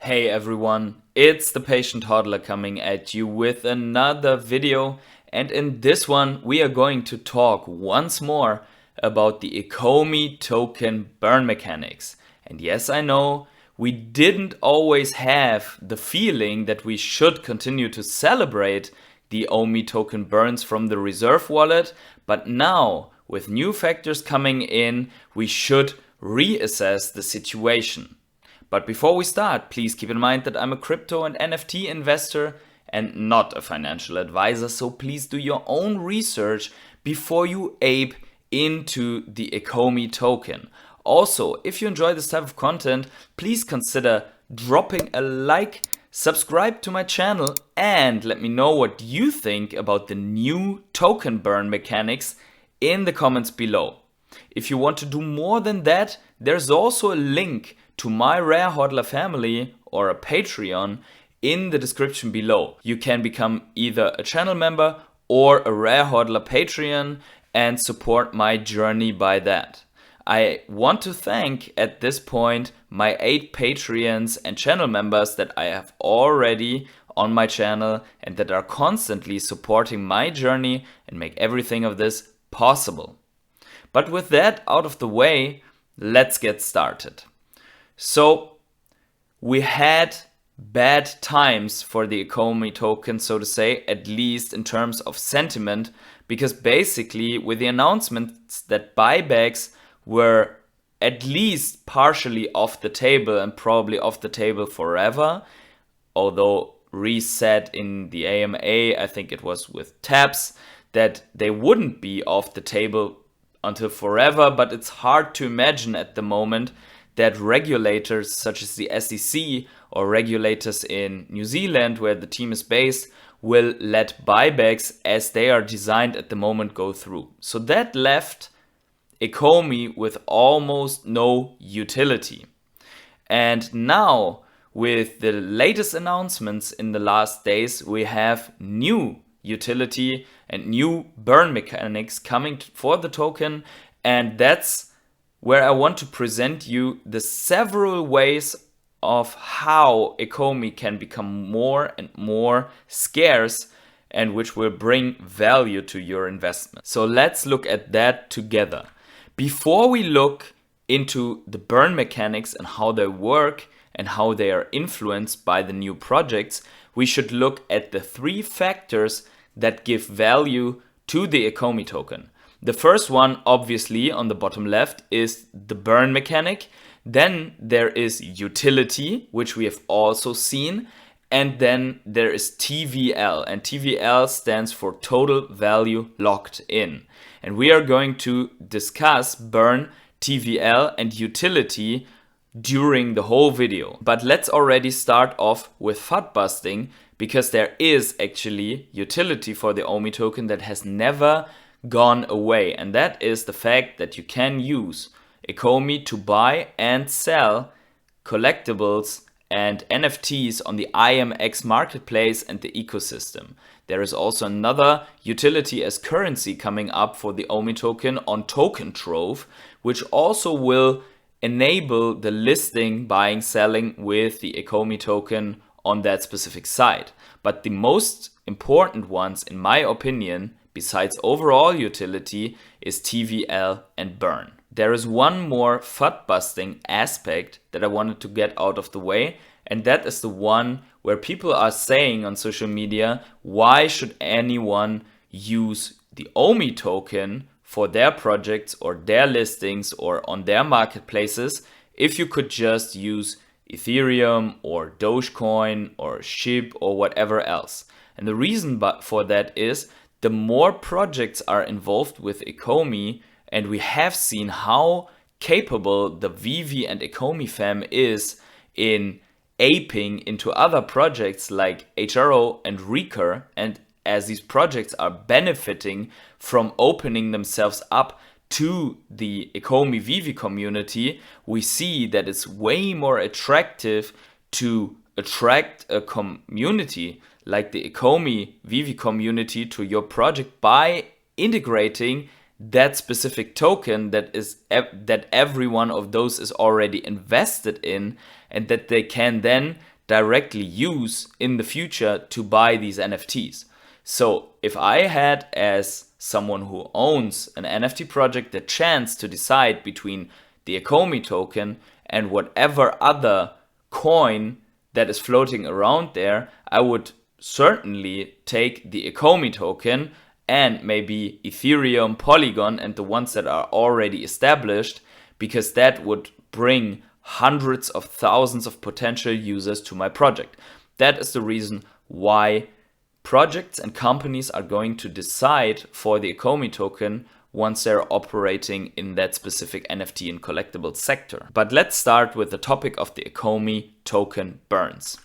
Hey everyone, it's the Patient Hodler coming at you with another video, and in this one we are going to talk once more about the Ecomi token burn mechanics. And yes, I know we didn't always have the feeling that we should continue to celebrate the Ecomi token burns from the reserve wallet, but now with new factors coming in, we should reassess the situation. But before we start, please keep in mind that I'm a crypto and NFT investor and not a financial advisor, so please do your own research before you ape into the Ecomi token. Also, if you enjoy this type of content, please consider dropping a like, subscribe to my channel, and let me know what you think about the new token burn mechanics in the comments below. If you want to do more than that, there's also a link to my Rare Hodler family or a Patreon in the description below. You can become either a channel member or a Rare Hodler Patreon and support my journey by that. I want to thank at this point my 8 Patreons and channel members that I have already on my channel and that are constantly supporting my journey and make everything of this possible. But with that out of the way, let's get started. So we had bad times for the Ecomi token, so to say, at least in terms of sentiment, because basically with the announcements that buybacks were at least partially off the table and probably off the table forever, although reset in the AMA, I think it was with TAPS, that they wouldn't be off the table until forever, but it's hard to imagine at the moment that regulators such as the SEC or regulators in New Zealand, where the team is based, will let buybacks as they are designed at the moment go through. So that left Ecomi with almost no utility. And now, with the latest announcements in the last days, we have new utility and new burn mechanics coming for the token, and that's where I want to present you the several ways of how Ecomi can become more and more scarce and which will bring value to your investment. So let's look at that together. Before we look into the burn mechanics and how they work and how they are influenced by the new projects, we should look at the 3 factors that give value to the Ecomi token. The first one, obviously, on the bottom left is the burn mechanic. Then there is utility, which we have also seen. And then there is TVL, and TVL stands for total value locked in. And we are going to discuss burn, TVL, and utility during the whole video. But let's already start off with FUD busting, because there is actually utility for the Ecomi token that has never gone away, and that is the fact that you can use Ecomi to buy and sell collectibles and NFTs on the IMX marketplace and the ecosystem. There is also another utility as currency coming up for the Ecomi token on Token Trove, which also will enable the listing, buying, selling with the Ecomi token on that specific site. But the most important ones, in my opinion, besides overall utility, is TVL and burn. There is one more FUD busting aspect that I wanted to get out of the way, and that is the one where people are saying on social media, why should anyone use the Ecomi token for their projects or their listings or on their marketplaces if you could just use Ethereum or Dogecoin or SHIB or whatever else. And the reason for that is the more projects are involved with Ecomi, and we have seen how capable the Veve and Ecomi fam is in aping into other projects like HRO and Recur, and as these projects are benefiting from opening themselves up to the Ecomi Veve community, we see that it's way more attractive to attract a community like the Ecomi Veve community to your project by integrating that specific token that every one of those is already invested in, and that they can then directly use in the future to buy these NFTs. So if I had, as someone who owns an NFT project, the chance to decide between the Ecomi token and whatever other coin that is floating around there, I would certainly take the Ecomi token and maybe Ethereum, Polygon, and the ones that are already established, because that would bring hundreds of thousands of potential users to my project. That is the reason why projects and companies are going to decide for the Ecomi token once they're operating in that specific NFT and collectible sector. But let's start with the topic of the Ecomi token burns.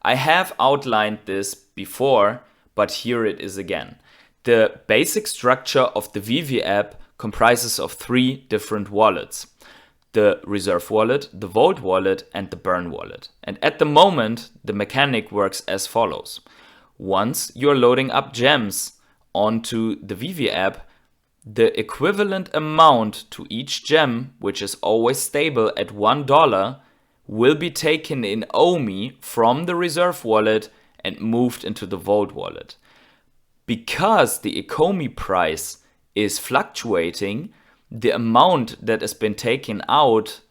I have outlined this before, but here it is again. The basic structure of the Veve app comprises of 3 different wallets: the reserve wallet, the vault wallet, and the burn wallet. And at the moment, the mechanic works as follows. Once you're loading up gems onto the Veve app, the equivalent amount to each gem, which is always stable at $1, will be taken in OMI from the reserve wallet and moved into the vault wallet. Because the Ecomi price is fluctuating, the amount that has been taken out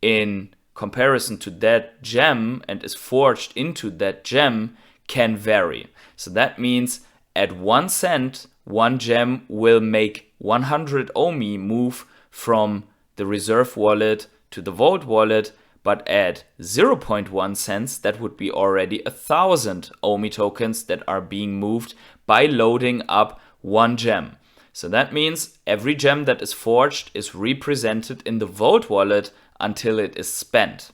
in comparison to that gem and is forged into that gem can vary. So that means at 1 cent, one gem will make 100 OMI move from the reserve wallet to the vault wallet, but at 0.1 cents, that would be already 1,000 OMI tokens that are being moved by loading up one gem. So that means every gem that is forged is represented in the vault wallet until it is spent.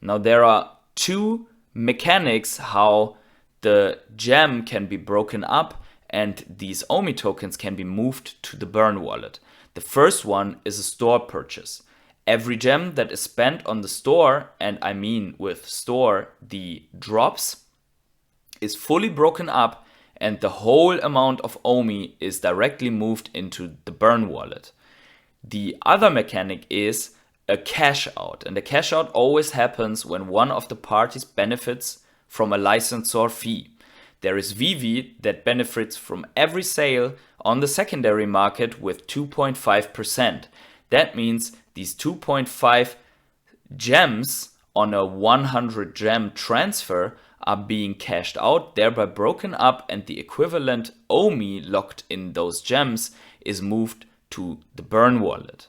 Now there are 2 mechanics how the gem can be broken up and these OMI tokens can be moved to the burn wallet. The first one is a store purchase. Every gem that is spent on the store, and I mean with store the drops, is fully broken up and the whole amount of OMI is directly moved into the burn wallet. The other mechanic is a cash out, and the cash out always happens when one of the parties benefits from a licensor fee. There is Veve that benefits from every sale on the secondary market with 2.5%. That means these 2.5 gems on a 100 gem transfer are being cashed out, thereby broken up, and the equivalent OMI locked in those gems is moved to the burn wallet.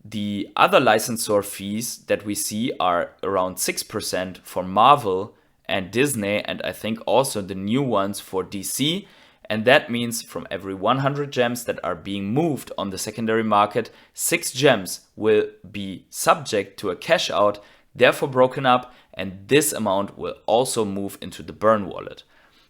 The other licensor fees that we see are around 6% for Marvel and Disney, and I think also the new ones for DC. And that means from every 100 gems that are being moved on the secondary market, 6 gems will be subject to a cash out, therefore broken up, and this amount will also move into the burn wallet.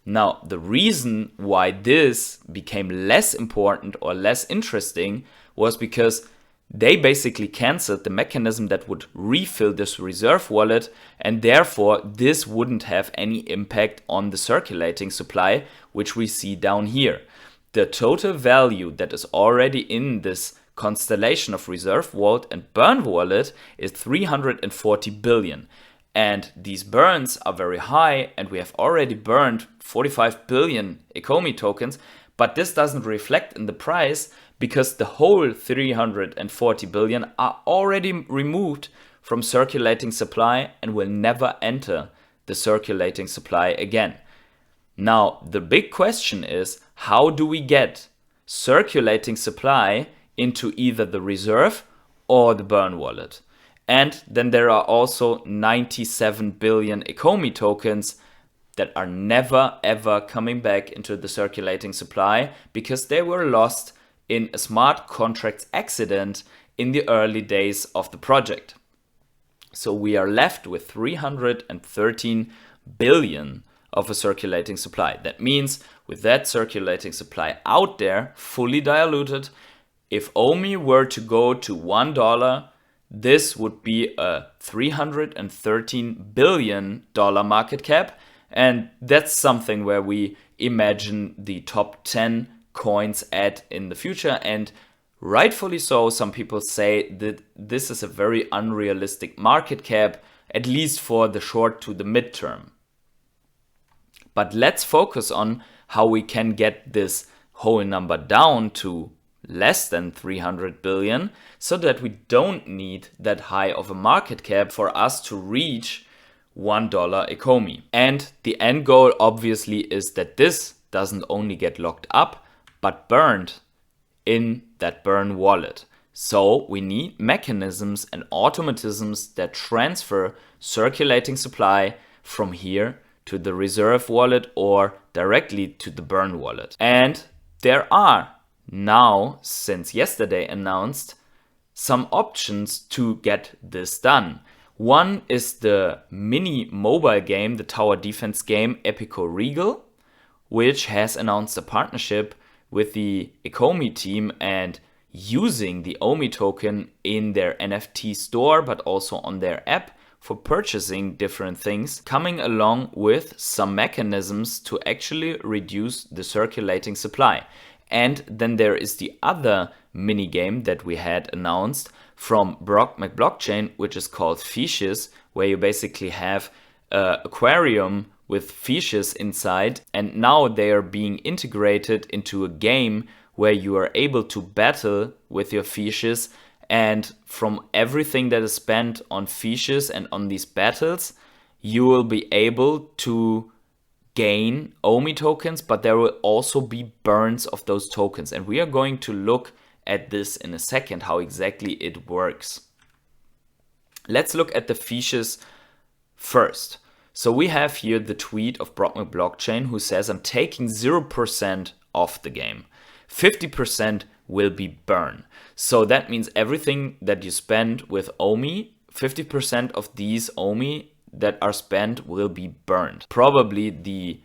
Now, the reason why this became less important or less interesting was because they basically canceled the mechanism that would refill this reserve wallet, and therefore this wouldn't have any impact on the circulating supply, which we see down here. The total value that is already in this constellation of reserve wallet and burn wallet is 340 billion. And these burns are very high, and we have already burned 45 billion Ecomi tokens, but this doesn't reflect in the price because the whole 340 billion are already removed from circulating supply and will never enter the circulating supply again. Now, the big question is, how do we get circulating supply into either the reserve or the burn wallet? And then there are also 97 billion Ecomi tokens that are never ever coming back into the circulating supply because they were lost in a smart contracts accident in the early days of the project. So we are left with 313 billion of a circulating supply. That means with that circulating supply out there, fully diluted, if OMI were to go to $1, this would be a $313 billion market cap. And that's something where we imagine the top 10 coins at in the future. And rightfully so, some people say that this is a very unrealistic market cap. at least for the short to the midterm. But let's focus on how we can get this whole number down to less than 300 billion so that we don't need that high of a market cap for us to reach $1 Ecomi. And the end goal obviously is that this doesn't only get locked up, but burned in that burn wallet. So we need mechanisms and automatisms that transfer circulating supply from here to the reserve wallet or directly to the burn wallet. And there are now, since yesterday, announced some options to get this done. One is the mini mobile game, the tower defense game Epiko Regal, which has announced a partnership with the Ecomi team and using the OMI token in their NFT store, but also on their app for purchasing different things, coming along with some mechanisms to actually reduce the circulating supply. And then there is the other mini game that we had announced from Blockchain, which is called Feeshes, where you basically have an aquarium with fishes inside, and now they are being integrated into a game where you are able to battle with your fishes, and from everything that is spent on fishes and on these battles, you will be able to gain OMI tokens, but there will also be burns of those tokens. And we are going to look at this in a second, how exactly it works. Let's look at the fishes first. So we have here the tweet of Blockchain who says, I'm taking 0% off the game. 50% will be burn. So that means everything that you spend with OMI, 50% of these OMI that are spent will be burned. Probably the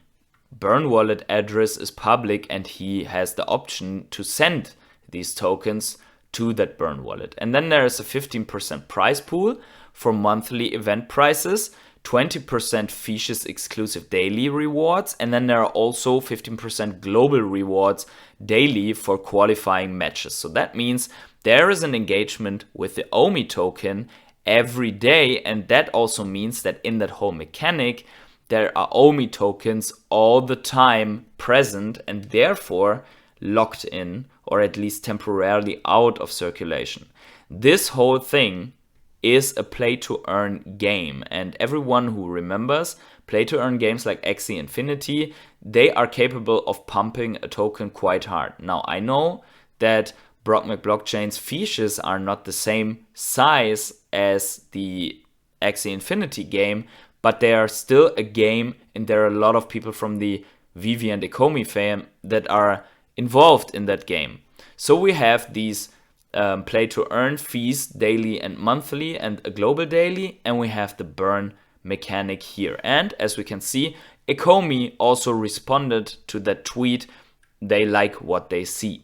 burn wallet address is public and he has the option to send these tokens to that burn wallet. And then there is a 15% prize pool for monthly event prices, 20% Feeshes exclusive daily rewards, and then there are also 15% global rewards daily for qualifying matches. So that means there is an engagement with the OMI token every day, and that also means that in that whole mechanic there are OMI tokens all the time present and therefore locked in, or at least temporarily out of circulation. This whole thing is a play to earn game, and everyone who remembers play to earn games like Axie Infinity, they are capable of pumping a token quite hard. Now I know that Blockchain's Feeshes are not the same size as the Axie Infinity game, but they are still a game, and there are a lot of people from the Veve and Ecomi fam that are involved in that game. So we have these play to earn fees daily and monthly and a global daily, and we have the burn mechanic here. And as we can see, Ecomi also responded to that tweet. They like what they see.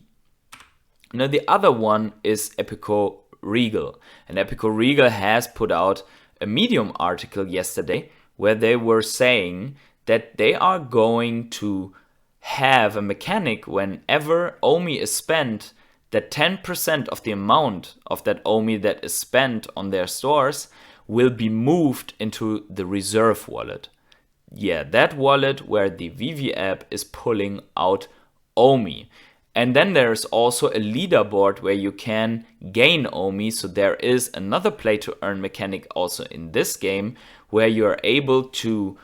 Now the other one is Epiko Regal, and Epiko Regal has put out a Medium article yesterday where they were saying that they are going to have a mechanic whenever OMI is spent, that 10% of the amount of that OMI that is spent on their stores will be moved into the reserve wallet. Yeah, that wallet where the Veve app is pulling out OMI. And then there's also a leaderboard where you can gain OMI. So there is another play to earn mechanic also in this game where you are able to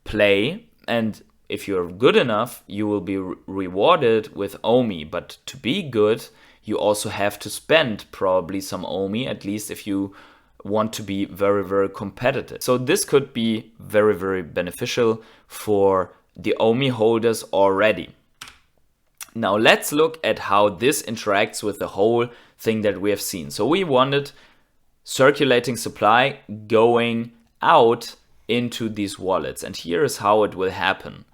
play, and if you're good enough, you will be rewarded with OMI. But to be good, you also have to spend probably some OMI, at least if you want to be very, very competitive. So this could be very, very beneficial for the OMI holders already. Now let's look at how this interacts with the whole thing that we have seen. So we wanted circulating supply going out into these wallets, and here is how it will happen.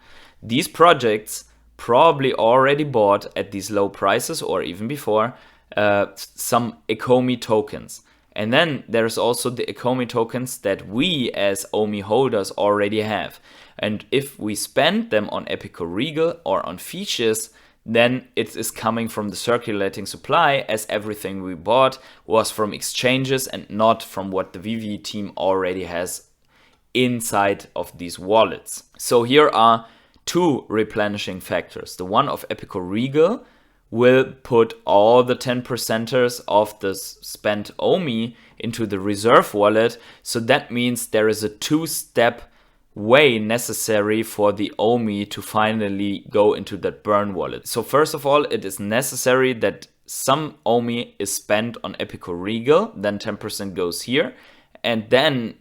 These projects probably already bought at these low prices or even before some Ecomi tokens. And then there's also the Ecomi tokens that we as OMI holders already have. And if we spend them on Epiko Regal or on Feeshes, then it is coming from the circulating supply, as everything we bought was from exchanges and not from what the Veve team already has inside of these wallets. So here are two replenishing factors. The one of Epiko Regal will put all the 10%ers of the spent OMI into the reserve wallet. So that means there is a two-step way necessary for the OMI to finally go into that burn wallet. So first of all, it is necessary that some OMI is spent on Epiko Regal, then 10% goes here, and then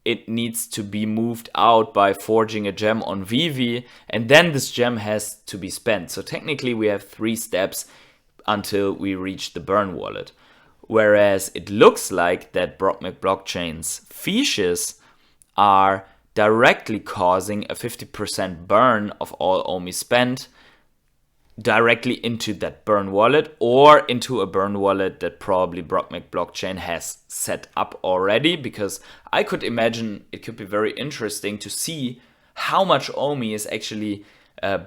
it needs to be moved out by forging a gem on Veve, and then this gem has to be spent. So technically we have 3 steps until we reach the burn wallet. Whereas it looks like that Brockmac Blockchain's Feeshes are directly causing a 50% burn of all OMI spent directly into that burn wallet, or into a burn wallet that probably Brockmac Blockchain has set up already, because I could imagine it could be very interesting to see how much OMI is actually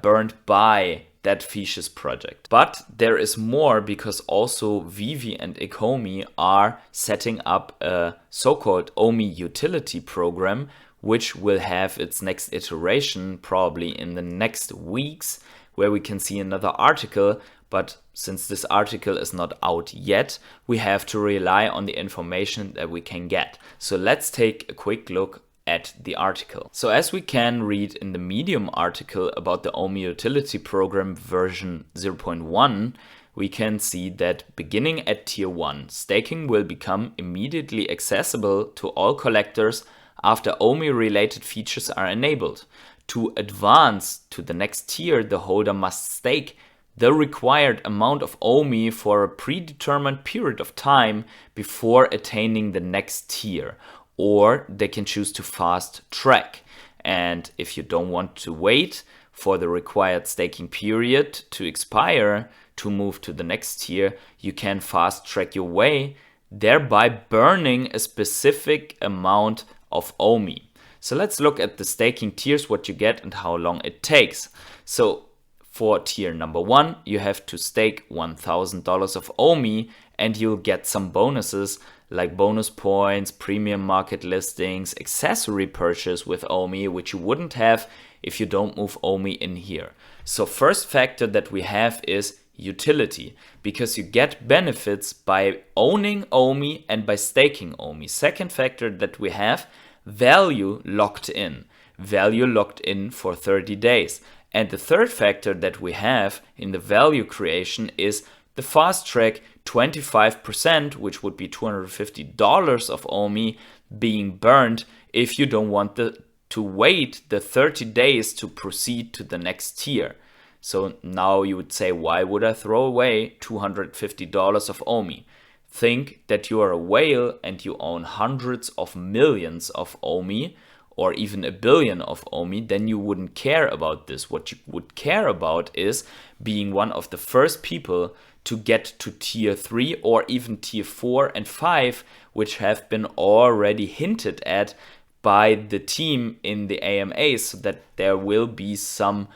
burned by that Feeshes project. But there is more, because also Veve and Ecomi are setting up a so-called OMI utility program, which will have its next iteration probably in the next weeks, where we can see another article. But since this article is not out yet, we have to rely on the information that we can get. So let's take a quick look at the article. So as we can read in the Medium article about the OMI utility program version 0.1, we can see that beginning at tier 1, staking will become immediately accessible to all collectors after OMI related features are enabled. To advance to the next tier, the holder must stake the required amount of OMI for a predetermined period of time before attaining the next tier, or they can choose to fast track. And if you don't want to wait for the required staking period to expire to move to the next tier, you can fast track your way, thereby burning a specific amount of OMI. So let's look at the staking tiers, what you get and how long it takes. So for tier number 1, you have to stake $1,000 of OMI, and you'll get some bonuses like bonus points, premium market listings, accessory purchase with OMI, which you wouldn't have if you don't move OMI in here. So first factor that we have is utility, because you get benefits by owning OMI and by staking OMI. Second factor that we have, value locked in. Value locked in for 30 days. And the third factor that we have in the value creation is the fast track 25%, which would be $250 of OMI being burned if you don't want to wait the 30 days to proceed to the next tier. So now you would say, why would I throw away $250 of OMI? Think that you are a whale and you own hundreds of millions of OMI, or even a billion of OMI, then you wouldn't care about this. What you would care about is being one of the first people to get to tier 3 or even tier 4 and 5, which have been already hinted at by the team in the AMAs, so that there will be some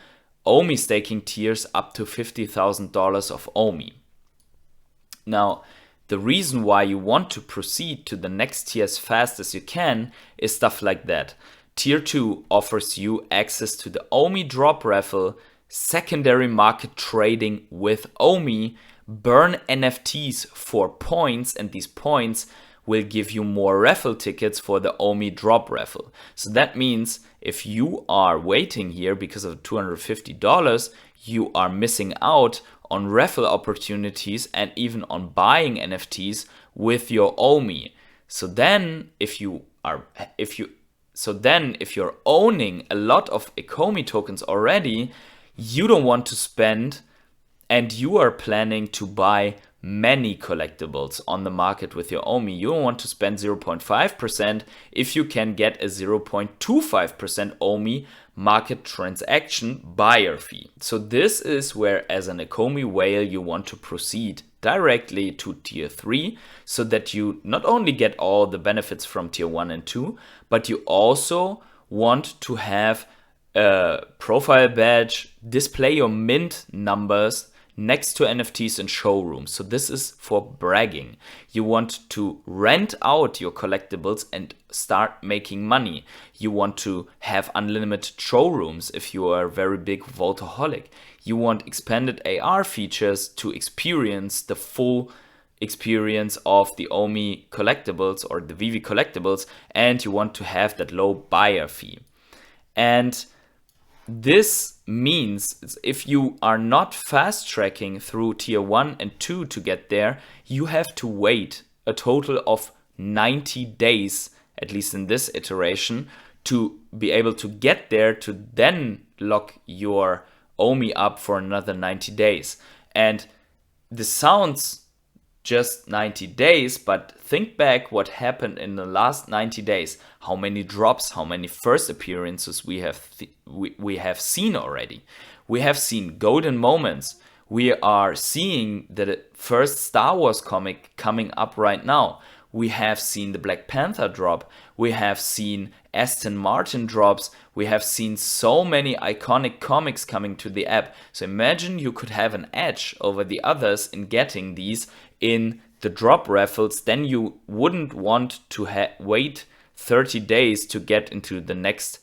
OMI staking tiers up to $50,000 of OMI. Now, the reason why you want to proceed to the next tier as fast as you can is stuff like that. Tier 2 offers you access to the OMI drop raffle, secondary market trading with OMI, burn NFTs for points, and these points will give you more raffle tickets for the OMI drop raffle. So that means if you are waiting here because of $250, you are missing out on raffle opportunities and even on buying NFTs with your OMI. So then if you're owning a lot of Ecomi tokens already, you don't want to spend, and you are planning to buy many collectibles on the market with your OMI. You don't want to spend 0.5% if you can get a 0.25% OMI market transaction buyer fee. So this is where, as an Ecomi whale, you want to proceed directly to tier 3, so that you not only get all the benefits from tier 1 and 2, but you also want to have a profile badge, display your mint numbers next to NFTs in showrooms. So this is for bragging. You want to rent out your collectibles and start making money. You want to have unlimited showrooms if you are a very big Vaultaholic. You want expanded AR features to experience the full experience of the Omi collectibles or the Veve collectibles, and you want to have that low buyer fee. And this means if you are not fast tracking through tier 1 and 2 to get there, you have to wait a total of 90 days, at least in this iteration, to be able to get there to then lock your Omi up for another 90 days. And this sounds just 90 days, but think back what happened in the last 90 days. How many drops, how many first appearances we have seen already. We have seen golden moments. We are seeing the first Star Wars comic coming up right now. We have seen the Black Panther drop. We have seen Aston Martin drops. We have seen so many iconic comics coming to the app. So imagine you could have an edge over the others in getting these in the drop raffles. Then you wouldn't want to wait 30 days to get into the next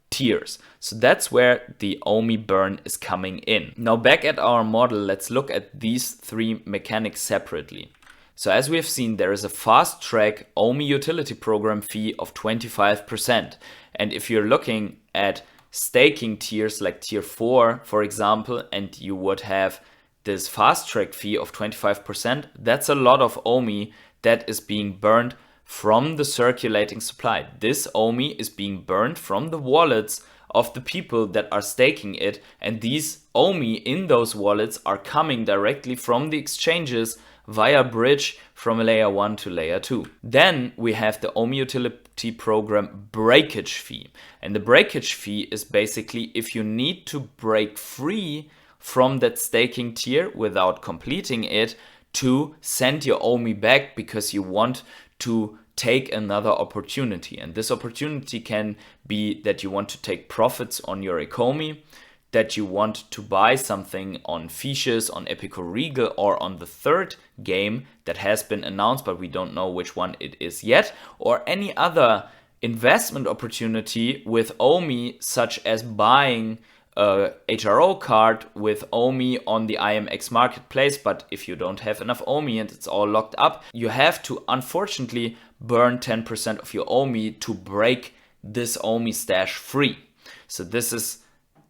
tiers. So that's where the Omi burn is coming in. Now back at our model, let's look at these three mechanics separately. So as we have seen, there is a fast track Omi utility program fee of 25%. And if you're looking at staking tiers like tier 4, for example, and you would have this fast track fee of 25%, that's a lot of Omi that is being burned from the circulating supply. This Omi is being burned from the wallets of the people that are staking it, and these Omi in those wallets are coming directly from the exchanges via bridge from layer 1 to layer 2. Then we have the Omi utility program breakage fee. And the breakage fee is basically if you need to break free from that staking tier without completing it to send your Omi back because you want to take another opportunity. And this opportunity can be that you want to take profits on your Ecomi, that you want to buy something on Feeshes, on Epiko Regal, or on the third game that has been announced, but we don't know which one it is yet, or any other investment opportunity with Omi, such as buying a HRO card with Omi on the IMX marketplace. But if you don't have enough Omi and it's all locked up, you have to unfortunately burn 10% of your Omi to break this Omi stash free. So this is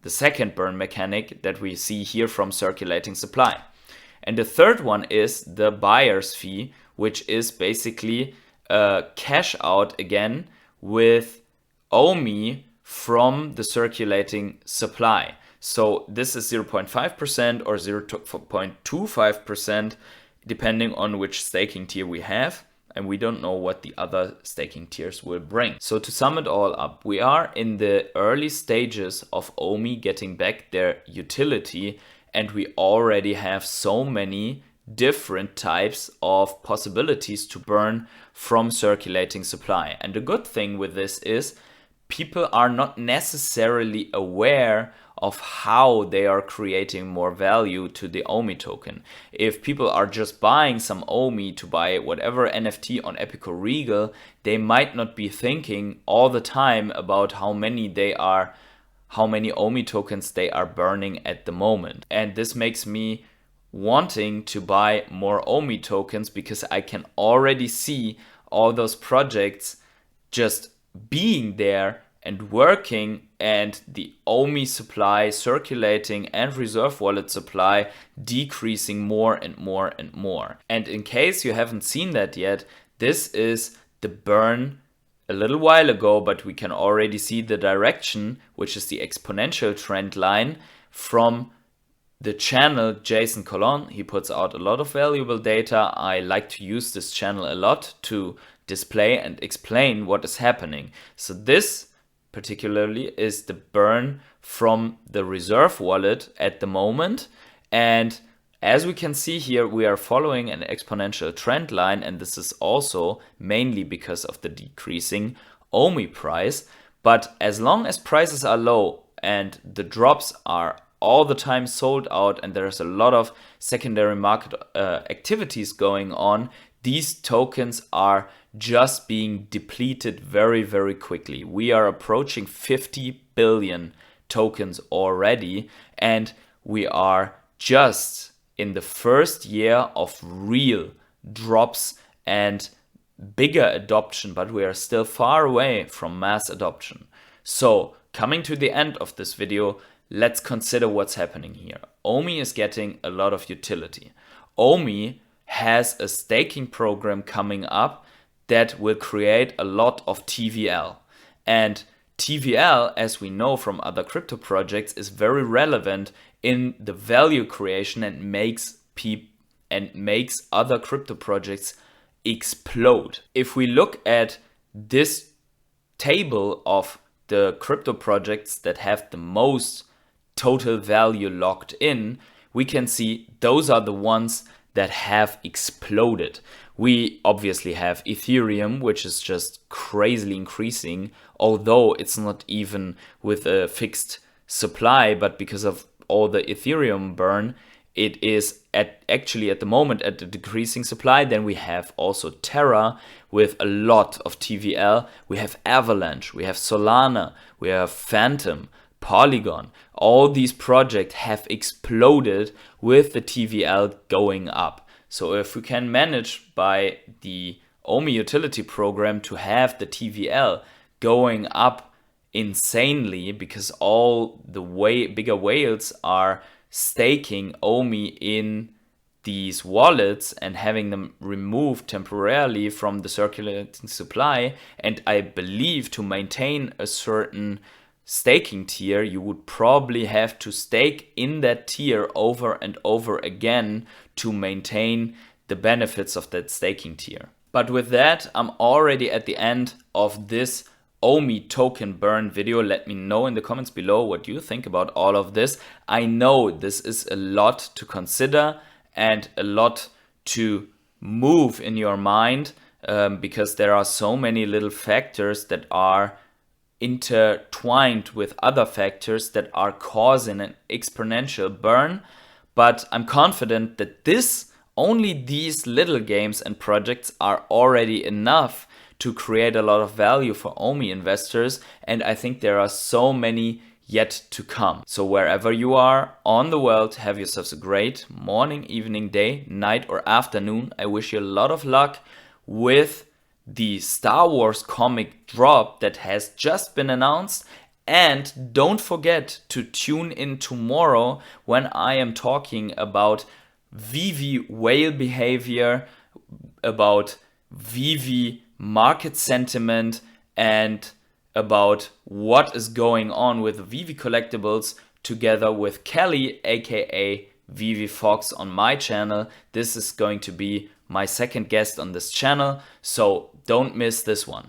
the second burn mechanic that we see here from circulating supply. And the third one is the buyer's fee, which is basically a cash out again with Omi from the circulating supply. So this is 0.5% or 0.25% depending on which staking tier we have. And we don't know what the other staking tiers will bring. So to sum it all up, we are in the early stages of Omi getting back their utility, and we already have so many different types of possibilities to burn from circulating supply. And the good thing with this is people are not necessarily aware of how they are creating more value to the Omi token. If people are just buying some Omi to buy whatever NFT on Epiko Regal, they might not be thinking all the time about how many Omi tokens they are burning at the moment. And this makes me wanting to buy more Omi tokens because I can already see all those projects just being there and working, and the Omi supply circulating and reserve wallet supply decreasing more and more and more. And in case you haven't seen that yet, this is the burn a little while ago, but we can already see the direction, which is the exponential trend line from the channel Jason Colon. He puts out a lot of valuable data. I like to use this channel a lot to display and explain what is happening. So this particularly is the burn from the reserve wallet at the moment. And as we can see here, we are following an exponential trend line, and this is also mainly because of the decreasing Omi price. But as long as prices are low and the drops are all the time sold out and there's a lot of secondary market activities going on, these tokens are just being depleted very, very quickly. We are approaching 50 billion tokens already, and we are just in the first year of real drops and bigger adoption, but we are still far away from mass adoption. So coming to the end of this video, let's consider what's happening here. Omi is getting a lot of utility. Omi has a staking program coming up that will create a lot of TVL. And TVL, as we know from other crypto projects, is very relevant in the value creation and makes other crypto projects explode. If we look at this table of the crypto projects that have the most total value locked in, we can see those are the ones that have exploded. We obviously have Ethereum, which is just crazily increasing, although it's not even with a fixed supply, but because of all the Ethereum burn, it is actually at the moment at a decreasing supply. Then we have also Terra with a lot of TVL. We have Avalanche, we have Solana, we have Phantom, Polygon. All these projects have exploded with the TVL going up. So if we can manage by the Omi utility program to have the TVL going up insanely, because all the bigger whales are staking Omi in these wallets and having them removed temporarily from the circulating supply, and I believe to maintain a certain staking tier, you would probably have to stake in that tier over and over again to maintain the benefits of that staking tier. But with that, I'm already at the end of this Omi token burn video. Let me know in the comments below what you think about all of this. I know this is a lot to consider and a lot to move in your mind because there are so many little factors that are intertwined with other factors that are causing an exponential burn. But I'm confident that only these little games and projects are already enough to create a lot of value for Omi investors, and I think there are so many yet to come. So wherever you are on the world, have yourselves a great morning, evening, day, night or afternoon. I wish you a lot of luck with the Star Wars comic drop that has just been announced. And don't forget to tune in tomorrow when I am talking about Veve whale behavior, about Veve market sentiment, and about what is going on with Veve collectibles together with Kelly, aka Veve Fox, on my channel. This is going to be my second guest on this channel, so don't miss this one.